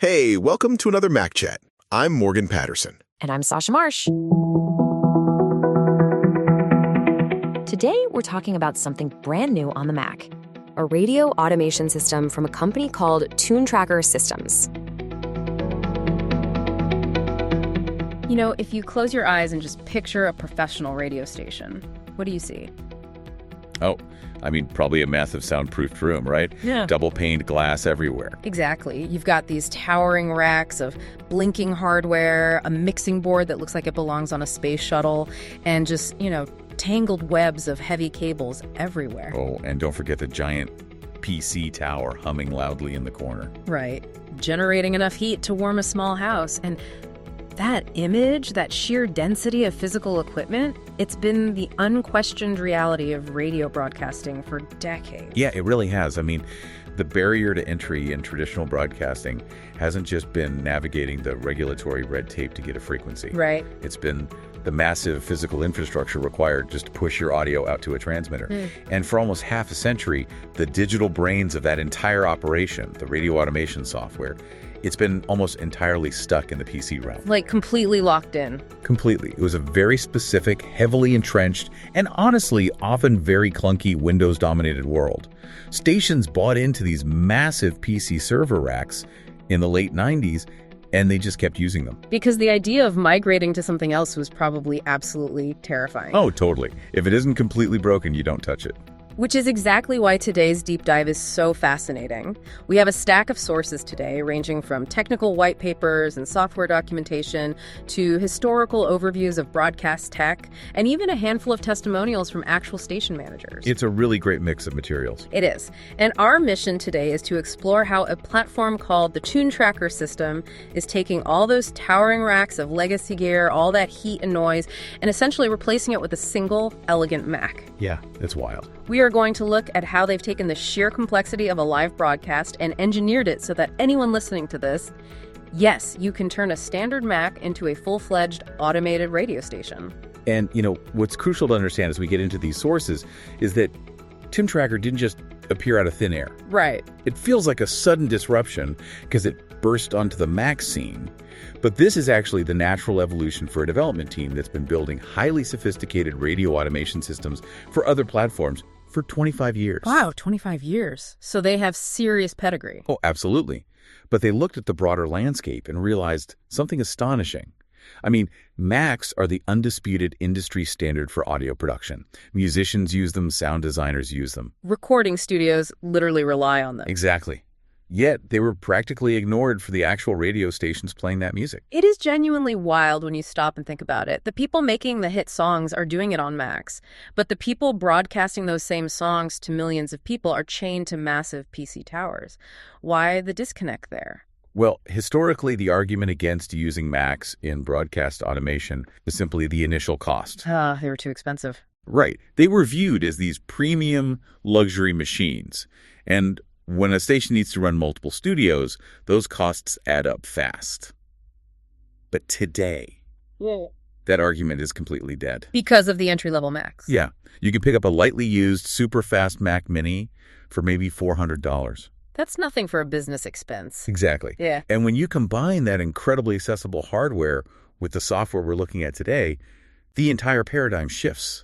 Hey, welcome to another MacChat. I'm Morgan Patterson. And I'm Sasha Marsh. Today, we're talking about something brand new on the Mac, a radio automation system from a company called TuneTracker Systems. You know, if you close your eyes and just picture a professional radio station, what do you see? Oh, I mean, probably a massive soundproofed room, right? Yeah. Double-paned glass everywhere. Exactly. You've got these towering racks of blinking hardware, a mixing board that looks like it belongs on a space shuttle, and just, tangled webs of heavy cables everywhere. Oh, and don't forget the giant PC tower humming loudly in the corner. Right. Generating enough heat to warm a small house. And that image, that sheer density of physical equipment, it's been the unquestioned reality of radio broadcasting for decades. Yeah, it really has. I mean, the barrier to entry in traditional broadcasting hasn't just been navigating the regulatory red tape to get a frequency. Right. It's been the massive physical infrastructure required just to push your audio out to a transmitter. And for almost half a century, the digital brains of that entire operation, the radio automation software, it's been almost entirely stuck in the PC realm. Like completely locked in. Completely. It was a very specific, heavily entrenched, and honestly, often very clunky Windows-dominated world. Stations bought into these massive PC server racks in the late 90s, and they just kept using them. Because the idea of migrating to something else was probably absolutely terrifying. Oh, totally. If it isn't completely broken, you don't touch it. Which is exactly why today's deep dive is so fascinating. We have a stack of sources today, ranging from technical white papers and software documentation to historical overviews of broadcast tech, and even a handful of testimonials from actual station managers. It's a really great mix of materials. It is. And our mission today is to explore how a platform called the TuneTracker System is taking all those towering racks of legacy gear, all that heat and noise, and essentially replacing it with a single, elegant Mac. Yeah, it's wild. We are going to look at how they've taken the sheer complexity of a live broadcast and engineered it so that anyone listening to this, yes, you can turn a standard Mac into a full-fledged automated radio station. And, what's crucial to understand as we get into these sources is that TuneTracker didn't just appear out of thin air. Right. It feels like a sudden disruption because it burst onto the Mac scene. But this is actually the natural evolution for a development team that's been building highly sophisticated radio automation systems for other platforms for 25 years. Wow, 25 years. So they have serious pedigree. Oh, absolutely. But they looked at the broader landscape and realized something astonishing. I mean, Macs are the undisputed industry standard for audio production. Musicians use them, sound designers use them. Recording studios literally rely on them. Exactly. Yet they were practically ignored for the actual radio stations playing that music. It is genuinely wild when you stop and think about it. The people making the hit songs are doing it on Macs, but the people broadcasting those same songs to millions of people are chained to massive PC towers. Why the disconnect there? Well, historically, the argument against using Macs in broadcast automation was simply the initial cost. They were too expensive. Right. They were viewed as these premium luxury machines. And when a station needs to run multiple studios, those costs add up fast. But today, that argument is completely dead. Because of the entry-level Macs. Yeah. You can pick up a lightly used, super fast Mac Mini for maybe $400. That's nothing for a business expense. Exactly. Yeah. And when you combine that incredibly accessible hardware with the software we're looking at today, the entire paradigm shifts.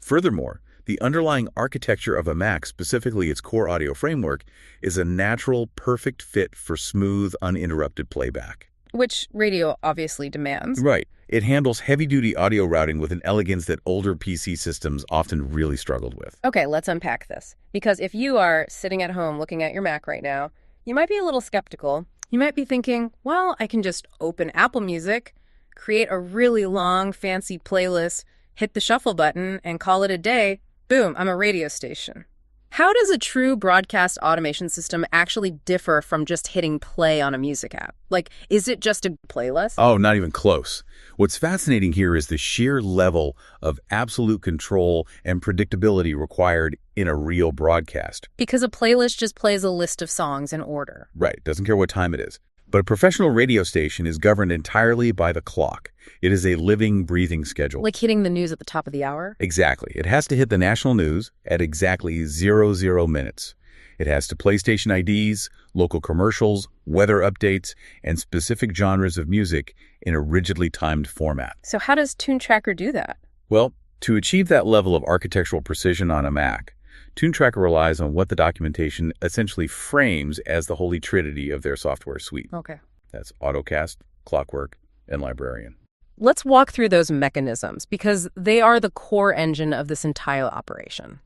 Furthermore, the underlying architecture of a Mac, specifically its core audio framework, is a natural, perfect fit for smooth, uninterrupted playback. Which radio obviously demands. Right. It handles heavy-duty audio routing with an elegance that older PC systems often really struggled with. Okay, let's unpack this. Because if you are sitting at home looking at your Mac right now, you might be a little skeptical. You might be thinking, well, I can just open Apple Music, create a really long, fancy playlist, hit the shuffle button, and call it a day. Boom, I'm a radio station. How does a true broadcast automation system actually differ from just hitting play on a music app? Like, is it just a playlist? Oh, not even close. What's fascinating here is the sheer level of absolute control and predictability required in a real broadcast. Because a playlist just plays a list of songs in order. Right, doesn't care what time it is. But a professional radio station is governed entirely by the clock. It is a living, breathing schedule. Like hitting the news at the top of the hour? Exactly. It has to hit the national news at exactly 00 minutes. It has to PlayStation IDs, local commercials, weather updates, and specific genres of music in a rigidly timed format. So how does TuneTracker do that? Well, to achieve that level of architectural precision on a Mac, TuneTracker relies on what the documentation essentially frames as the holy trinity of their software suite. Okay. That's AutoCast, Clockwork, and Librarian. Let's walk through those mechanisms because they are the core engine of this entire operation.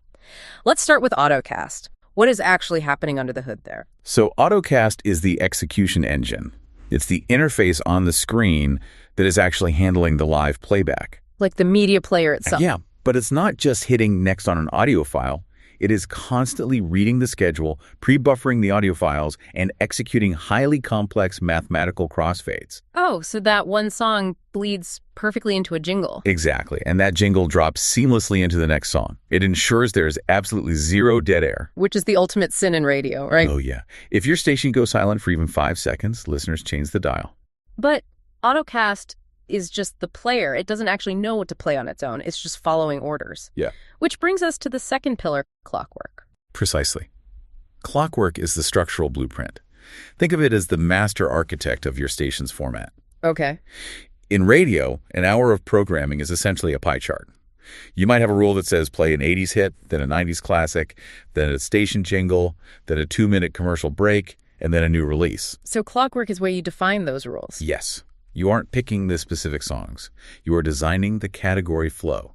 Let's start with AutoCast. What is actually happening under the hood there? So AutoCast is the execution engine. It's the interface on the screen that is actually handling the live playback. Like the media player itself. Yeah, but it's not just hitting next on an audio file. It is constantly reading the schedule, pre-buffering the audio files, and executing highly complex mathematical crossfades. Oh, so that one song bleeds perfectly into a jingle. Exactly, and that jingle drops seamlessly into the next song. It ensures there's absolutely zero dead air. Which is the ultimate sin in radio, right? Oh, yeah. If your station goes silent for even 5 seconds, listeners change the dial. But AutoCast is just the player. It doesn't actually know what to play on its own. It's just following orders. Yeah. Which brings us to the second pillar, Clockwork. Precisely. Clockwork is the structural blueprint. Think of it as the master architect of your station's format. Okay. In radio, an hour of programming is essentially a pie chart. You might have a rule that says play an 80s hit, then a 90s classic, then a station jingle, then a 2-minute commercial break, and then a new release. So Clockwork is where you define those rules. Yes. You aren't picking the specific songs. You are designing the category flow.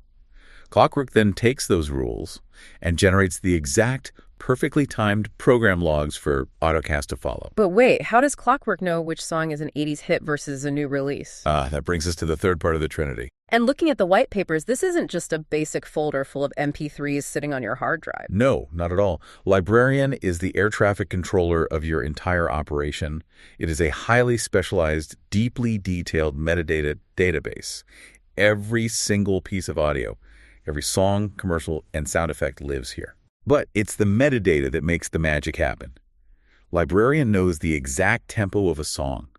Clockwork then takes those rules and generates the exact, perfectly timed program logs for AutoCast to follow. But wait, how does Clockwork know which song is an 80s hit versus a new release? That brings us to the third part of the Trinity. And looking at the white papers, this isn't just a basic folder full of MP3s sitting on your hard drive. No, not at all. Librarian is the air traffic controller of your entire operation. It is a highly specialized, deeply detailed metadata database. Every single piece of audio, every song, commercial, and sound effect lives here. But it's the metadata that makes the magic happen. Librarian knows the exact tempo of a song.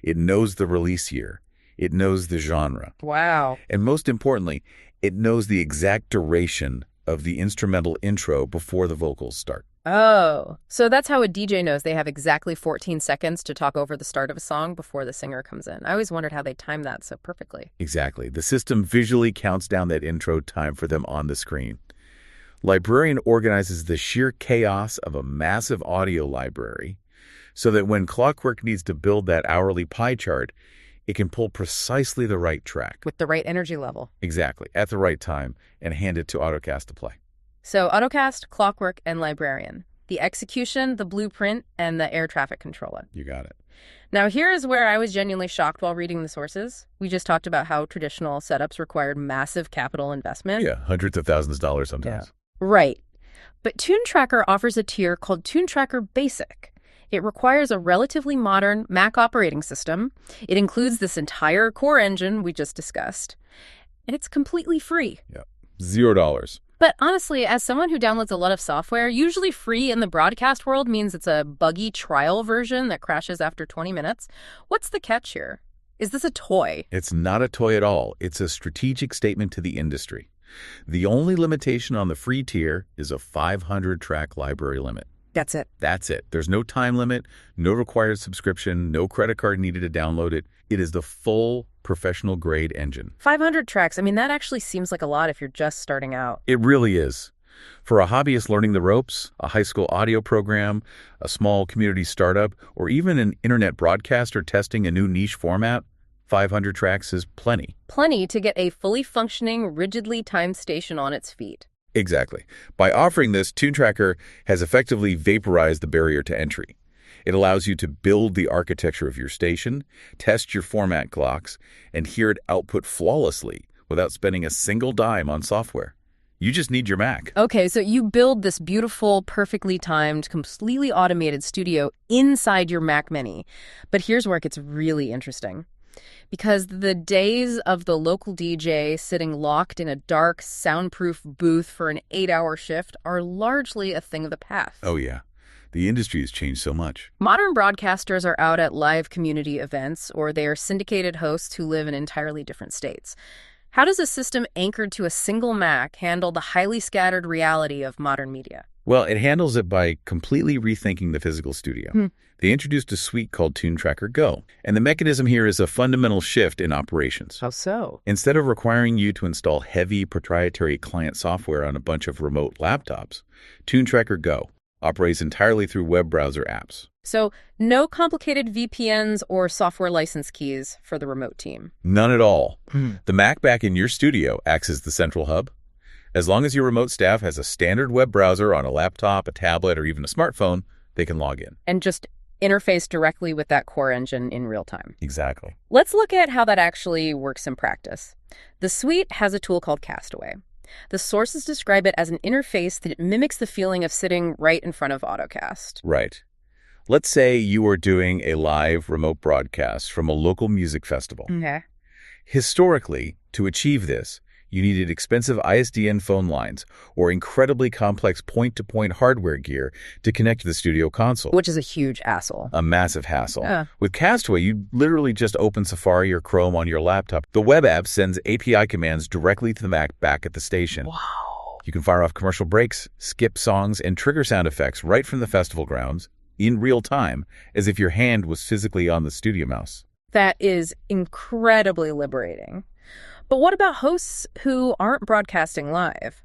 It knows the release year. It knows the genre. Wow. And most importantly, it knows the exact duration of the instrumental intro before the vocals start. Oh, so that's how a DJ knows they have exactly 14 seconds to talk over the start of a song before the singer comes in. I always wondered how they time that so perfectly. Exactly. The system visually counts down that intro time for them on the screen. Librarian organizes the sheer chaos of a massive audio library so that when Clockwork needs to build that hourly pie chart, it can pull precisely the right track. With the right energy level. Exactly, at the right time, and hand it to AutoCast to play. So AutoCast, Clockwork, and Librarian. The execution, the blueprint, and the air traffic controller. You got it. Now here is where I was genuinely shocked while reading the sources. We just talked about how traditional setups required massive capital investment. Yeah, hundreds of thousands of dollars sometimes. Yeah. Right. But TuneTracker offers a tier called TuneTracker Basic. It requires a relatively modern Mac operating system. It includes this entire core engine we just discussed. And it's completely free. Yeah, $0. But honestly, as someone who downloads a lot of software, usually free in the broadcast world means it's a buggy trial version that crashes after 20 minutes. What's the catch here? Is this a toy? It's not a toy at all. It's a strategic statement to the industry. The only limitation on the free tier is a 500-track library limit. That's it. That's it. There's no time limit, no required subscription, no credit card needed to download it. It is the full professional-grade engine. 500 tracks. I mean, that actually seems like a lot if you're just starting out. It really is. For a hobbyist learning the ropes, a high school audio program, a small community startup, or even an internet broadcaster testing a new niche format, 500 tracks is plenty. Plenty to get a fully functioning, rigidly timed station on its feet. Exactly. By offering this, TuneTracker has effectively vaporized the barrier to entry. It allows you to build the architecture of your station, test your format clocks, and hear it output flawlessly without spending a single dime on software. You just need your Mac. Okay, so you build this beautiful, perfectly timed, completely automated studio inside your Mac Mini. But here's where it gets really interesting. Because the days of the local DJ sitting locked in a dark, soundproof booth for an 8-hour shift are largely a thing of the past. Oh, yeah. The industry has changed so much. Modern broadcasters are out at live community events, or they are syndicated hosts who live in entirely different states. How does a system anchored to a single Mac handle the highly scattered reality of modern media? Well, it handles it by completely rethinking the physical studio. They introduced a suite called TuneTracker Go, and the mechanism here is a fundamental shift in operations. How so? Instead of requiring you to install heavy proprietary client software on a bunch of remote laptops, TuneTracker Go operates entirely through web browser apps. So no complicated VPNs or software license keys for the remote team. None at all. The Mac back in your studio acts as the central hub. As long as your remote staff has a standard web browser on a laptop, a tablet, or even a smartphone, they can log in. And just interface directly with that core engine in real time. Exactly. Let's look at how that actually works in practice. The suite has a tool called Castaway. The sources describe it as an interface that mimics the feeling of sitting right in front of AutoCast. Right. Let's say you are doing a live remote broadcast from a local music festival. Okay. Historically, to achieve this, you needed expensive ISDN phone lines or incredibly complex point-to-point hardware gear to connect to the studio console. Which is a huge hassle. A massive hassle. Yeah. With Castaway, you literally just open Safari or Chrome on your laptop. The web app sends API commands directly to the Mac back at the station. Wow. You can fire off commercial breaks, skip songs, and trigger sound effects right from the festival grounds in real time, as if your hand was physically on the studio mouse. That is incredibly liberating. But what about hosts who aren't broadcasting live?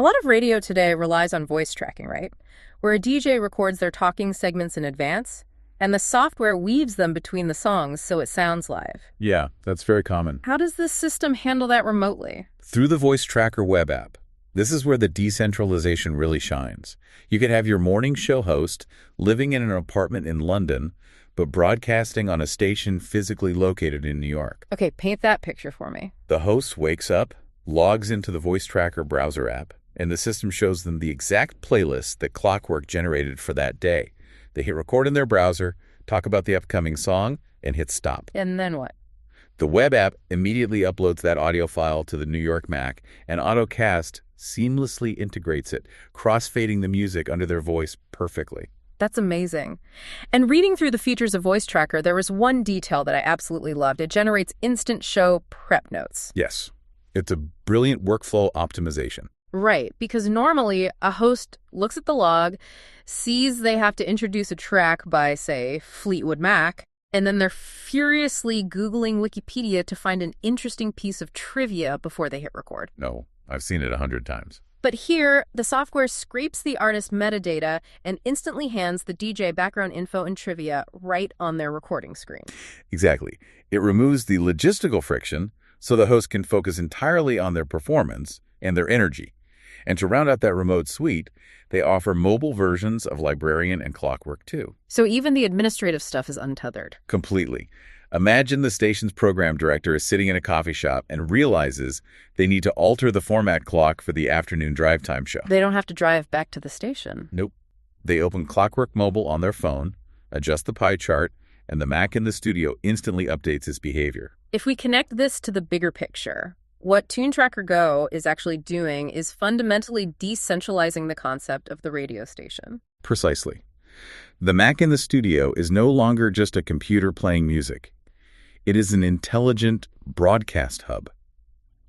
A lot of radio today relies on voice tracking, right? Where a DJ records their talking segments in advance, and the software weaves them between the songs so it sounds live. Yeah, that's very common. How does this system handle that remotely? Through the Voice Tracker web app. This is where the decentralization really shines. You could have your morning show host living in an apartment in London, but broadcasting on a station physically located in New York. Okay, paint that picture for me. The host wakes up, logs into the Voice Tracker browser app, and the system shows them the exact playlist that Clockwork generated for that day. They hit record in their browser, talk about the upcoming song, and hit stop. And then what? The web app immediately uploads that audio file to the New York Mac, and AutoCast seamlessly integrates it, cross-fading the music under their voice perfectly. That's amazing. And reading through the features of Voice Tracker, there was one detail that I absolutely loved. It generates instant show prep notes. Yes, it's a brilliant workflow optimization. Right, because normally a host looks at the log, sees they have to introduce a track by, say, Fleetwood Mac, and then they're furiously Googling Wikipedia to find an interesting piece of trivia before they hit record. No, I've seen it 100 times. But here, the software scrapes the artist metadata and instantly hands the DJ background info and trivia right on their recording screen. Exactly. It removes the logistical friction so the host can focus entirely on their performance and their energy. And to round out that remote suite, they offer mobile versions of Librarian and Clockwork too. So even the administrative stuff is untethered. Completely. Imagine the station's program director is sitting in a coffee shop and realizes they need to alter the format clock for the afternoon drive time show. They don't have to drive back to the station. Nope. They open Clockwork Mobile on their phone, adjust the pie chart, and the Mac in the studio instantly updates its behavior. If we connect this to the bigger picture, what TuneTracker Go is actually doing is fundamentally decentralizing the concept of the radio station. Precisely. The Mac in the studio is no longer just a computer playing music. It is an intelligent broadcast hub.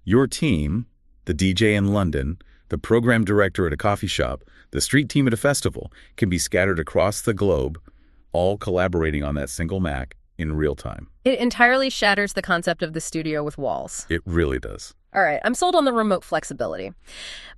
Your team, the DJ in London, the program director at a coffee shop, the street team at a festival, can be scattered across the globe, all collaborating on that single Mac in real time. It entirely shatters the concept of the studio with walls. It really does. All right, I'm sold on the remote flexibility.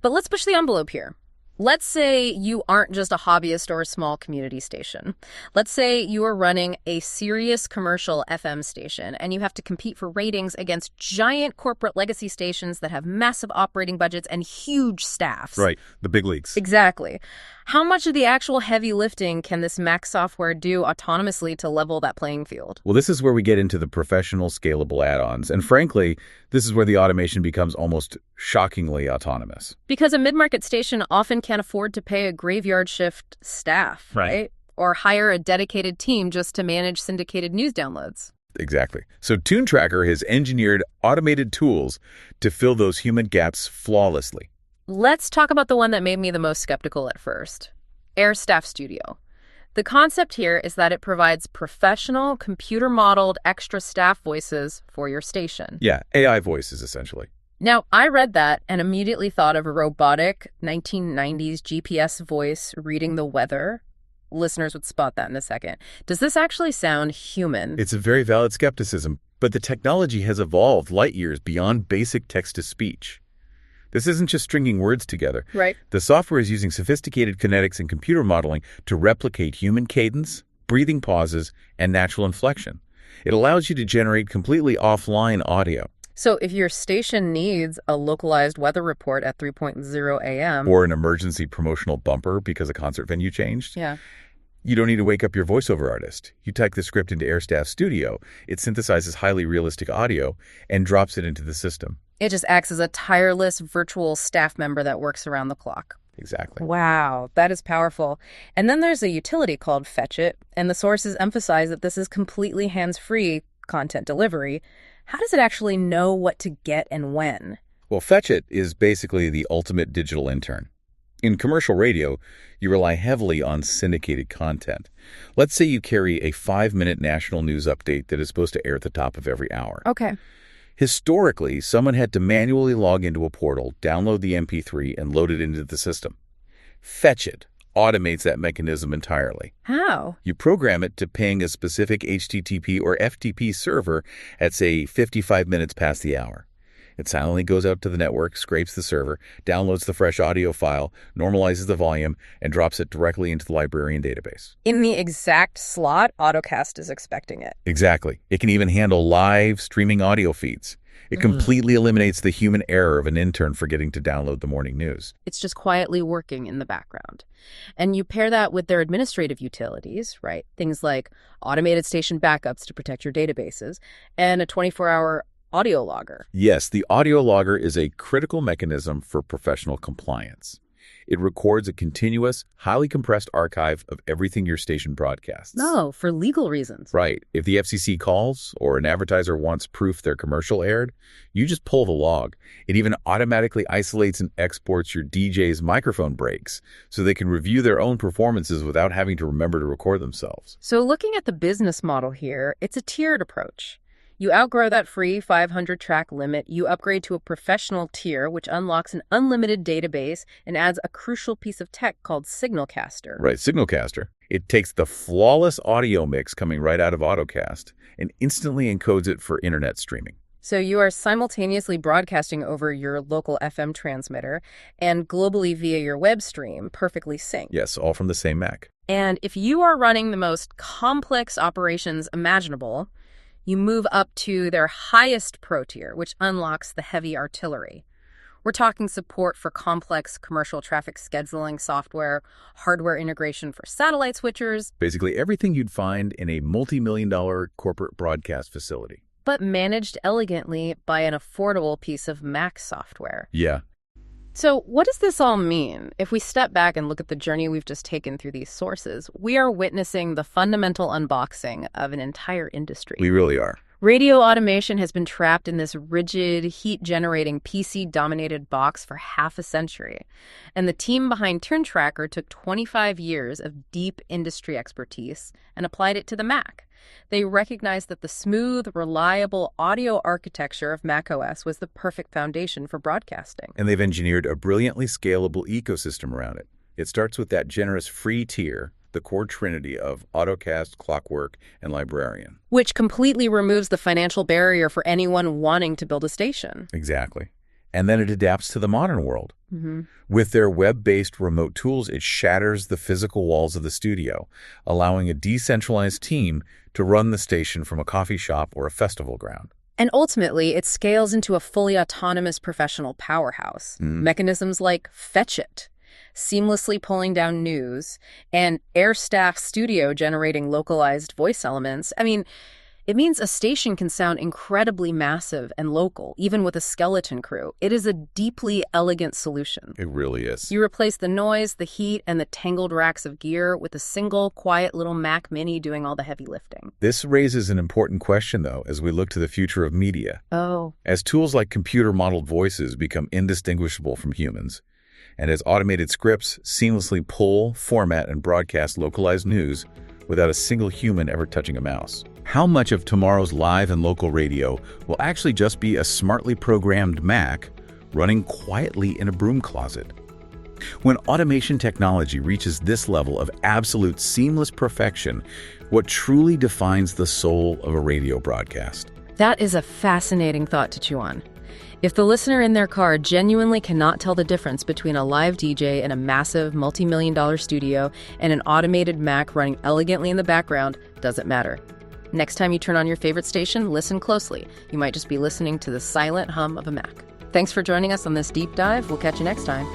But let's push the envelope here. Let's say you aren't just a hobbyist or a small community station. Let's say you are running a serious commercial FM station and you have to compete for ratings against giant corporate legacy stations that have massive operating budgets and huge staffs. Right, the big leagues. Exactly. How much of the actual heavy lifting can this Mac software do autonomously to level that playing field? Well, this is where we get into the professional scalable add-ons. And frankly, this is where the automation becomes almost shockingly autonomous. Because a mid-market station often can't afford to pay a graveyard shift staff, right? Or hire a dedicated team just to manage syndicated news downloads. Exactly. So TuneTracker has engineered automated tools to fill those human gaps flawlessly. Let's talk about the one that made me the most skeptical at first, Air Staff Studio. The concept here is that it provides professional, computer-modeled extra staff voices for your station. Yeah, AI voices, essentially. Now, I read that and immediately thought of a robotic 1990s GPS voice reading the weather. Listeners would spot that in a second. Does this actually sound human? It's a very valid skepticism, but the technology has evolved light years beyond basic text-to-speech. This isn't just stringing words together. Right. The software is using sophisticated kinetics and computer modeling to replicate human cadence, breathing pauses, and natural inflection. It allows you to generate completely offline audio. So if your station needs a localized weather report at 3:00 a.m. Or an emergency promotional bumper because a concert venue changed. Yeah. You don't need to wake up your voiceover artist. You type the script into AirStaff Studio, it synthesizes highly realistic audio, and drops it into the system. It just acts as a tireless virtual staff member that works around the clock. Exactly. Wow, that is powerful. And then there's a utility called Fetch It, and the sources emphasize that this is completely hands-free content delivery. How does it actually know what to get and when? Well, Fetch It is basically the ultimate digital intern. In commercial radio, you rely heavily on syndicated content. Let's say you carry a 5-minute national news update that is supposed to air at the top of every hour. Okay. Historically, someone had to manually log into a portal, download the MP3, and load it into the system. Fetch It automates that mechanism entirely. How? You program it to ping a specific HTTP or FTP server at, say, 55 minutes past the hour. It silently goes out to the network, scrapes the server, downloads the fresh audio file, normalizes the volume, and drops it directly into the librarian database. In the exact slot AutoCast is expecting it. Exactly. It can even handle live streaming audio feeds. It completely eliminates the human error of an intern forgetting to download the morning news. It's just quietly working in the background. And you pair that with their administrative utilities, right? Things like automated station backups to protect your databases and a 24-hour audio logger. Yes, the audio logger is a critical mechanism for professional compliance. It records a continuous, highly compressed archive of everything your station broadcasts. No, for legal reasons. Right. If the FCC calls or an advertiser wants proof their commercial aired, you just pull the log. It even automatically isolates and exports your DJ's microphone breaks so they can review their own performances without having to remember to record themselves. So looking at the business model here, it's a tiered approach. You outgrow that free 500-track limit, you upgrade to a professional tier, which unlocks an unlimited database and adds a crucial piece of tech called Signalcaster. Right, Signalcaster. It takes the flawless audio mix coming right out of AutoCast and instantly encodes it for internet streaming. So you are simultaneously broadcasting over your local FM transmitter and globally via your web stream, perfectly synced. Yes, all from the same Mac. And if you are running the most complex operations imaginable, you move up to their highest pro tier, which unlocks the heavy artillery. We're talking support for complex commercial traffic scheduling software, hardware integration for satellite switchers. Basically everything you'd find in a multi-million-dollar corporate broadcast facility. But managed elegantly by an affordable piece of Mac software. Yeah. So what does this all mean? If we step back and look at the journey we've just taken through these sources, we are witnessing the fundamental unboxing of an entire industry. We really are. Radio automation has been trapped in this rigid, heat-generating, PC-dominated box for half a century. And the team behind TuneTracker took 25 years of deep industry expertise and applied it to the Mac. They recognized that the smooth, reliable audio architecture of macOS was the perfect foundation for broadcasting. And they've engineered a brilliantly scalable ecosystem around it. It starts with that generous free tier, the core trinity of AutoCast, Clockwork, and Librarian. Which completely removes the financial barrier for anyone wanting to build a station. Exactly. And then it adapts to the modern world. Mm-hmm. With their web-based remote tools, it shatters the physical walls of the studio, allowing a decentralized team to run the station from a coffee shop or a festival ground. And ultimately, it scales into a fully autonomous professional powerhouse. Mechanisms like Fetch It, seamlessly pulling down news, and AirStaff Studio generating localized voice elements. I mean, it means a station can sound incredibly massive and local, even with a skeleton crew. It is a deeply elegant solution. It really is. You replace the noise, the heat, and the tangled racks of gear with a single, quiet little Mac Mini doing all the heavy lifting. This raises an important question, though, as we look to the future of media. Oh. As tools like computer-modeled voices become indistinguishable from humans, and as automated scripts seamlessly pull, format, and broadcast localized news without a single human ever touching a mouse, How much of tomorrow's live and local radio will actually just be a smartly programmed Mac running quietly in a broom closet? When automation technology reaches this level of absolute seamless perfection, what truly defines the soul of a radio broadcast? That is a fascinating thought to chew on. If the listener in their car genuinely cannot tell the difference between a live DJ in a massive multi-million-dollar studio and an automated Mac running elegantly in the background, doesn't matter. Next time you turn on your favorite station, listen closely. You might just be listening to the silent hum of a Mac. Thanks for joining us on this deep dive. We'll catch you next time.